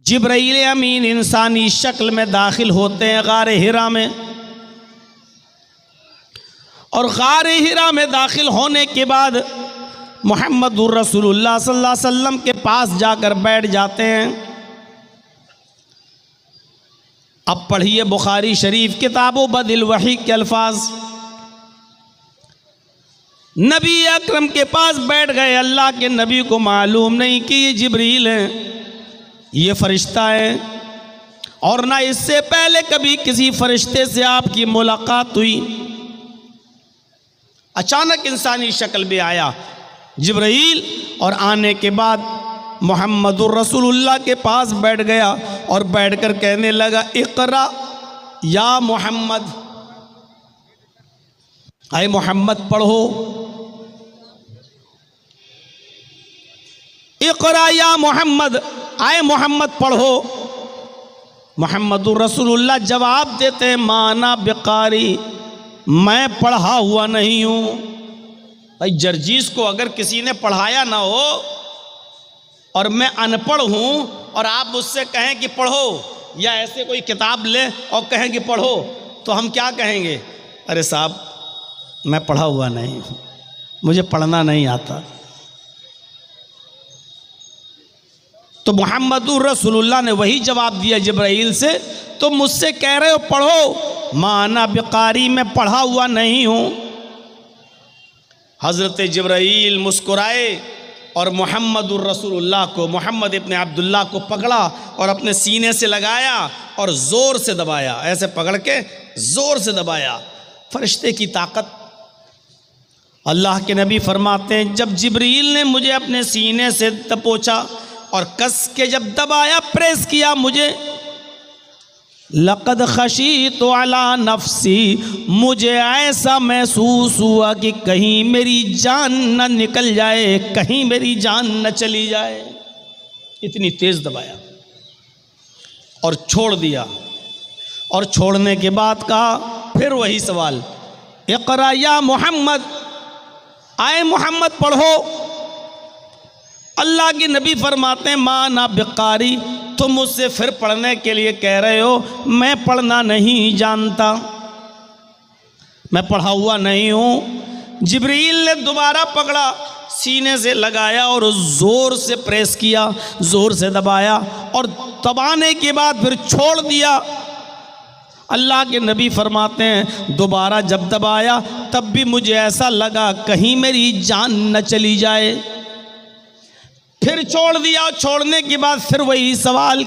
जिब्राईल अमीन इंसानी शक्ल में दाखिल होते हैं गार हिरा में, और गार हिरा में दाखिल होने के बाद मुहम्मदुर रसूलुल्लाह सल्लल्लाहु अलैहि वसल्लम के पास जाकर बैठ जाते हैं। अब पढ़िए बुखारी शरीफ किताबो बदिल वही के अल्फाज। नबी अकरम के पास बैठ गए। अल्लाह के नबी को मालूम नहीं कि ये जिब्रील है, ये फरिश्ता है, और ना इससे पहले कभी किसी फरिश्ते से आपकी मुलाकात हुई। अचानक इंसानी शक्ल में आया जिब्राईल, और आने के बाद मुहम्मदुर रसूलुल्लाह के पास बैठ गया और बैठकर कहने लगा, इक़रा या मोहम्मद, आए मोहम्मद पढ़ो। इक़रा या मोहम्मद, आए मोहम्मद पढ़ो। मुहम्मदुर रसूलुल्लाह जवाब देते हैं, माना बिकारी, मैं पढ़ा हुआ नहीं हूँ। भाई जर्जीस को अगर किसी ने पढ़ाया ना हो और मैं अनपढ़ हूँ और आप मुझसे कहें कि पढ़ो, या ऐसे कोई किताब ले और कहें कि पढ़ो, तो हम क्या कहेंगे? अरे साहब मैं पढ़ा हुआ नहीं हूँ, मुझे पढ़ना नहीं आता। तो मुहम्मदुर रसूलुल्लाह ने वही जवाब दिया जिब्राईल से, तुम मुझसे कह रहे हो पढ़ो, माना बिकारी, मैं पढ़ा हुआ नहीं हूँ। हज़रत जिब्राईल मुस्कुराए और मुहम्मदुर रसूलुल्लाह को, मोहम्मद इब्न अब्दुल्लाह को पकड़ा और अपने सीने से लगाया और ज़ोर से दबाया, ऐसे पकड़ के ज़ोर से दबाया। फरिश्ते की ताकत। अल्लाह के नबी फरमाते हैं, जब जिब्रील ने मुझे अपने सीने से दबोचा और कस के जब दबाया, प्रेस किया मुझे, लक़द खशीतु अला नफ्सी, मुझे ऐसा महसूस हुआ कि कहीं मेरी जान न निकल जाए, कहीं मेरी जान न चली जाए। इतनी तेज़ दबाया और छोड़ दिया। और छोड़ने के बाद कहा, फिर वही सवाल, इक़रा या मोहम्मद, आए मोहम्मद पढ़ो। अल्लाह के नबी फरमाते हैं, माना बिकारी, तुम मुझसे फिर पढ़ने के लिए कह रहे हो, मैं पढ़ना नहीं जानता, मैं पढ़ा हुआ नहीं हूँ। जिब्रील ने दोबारा पकड़ा, सीने से लगाया और ज़ोर से प्रेस किया, ज़ोर से दबाया, और दबाने के बाद फिर छोड़ दिया। अल्लाह के नबी फरमाते हैं, दोबारा जब दबाया तब भी मुझे ऐसा लगा कहीं मेरी जान न चली जाए। फिर छोड़ दिया, छोड़ने के बाद फिर वही सवाल।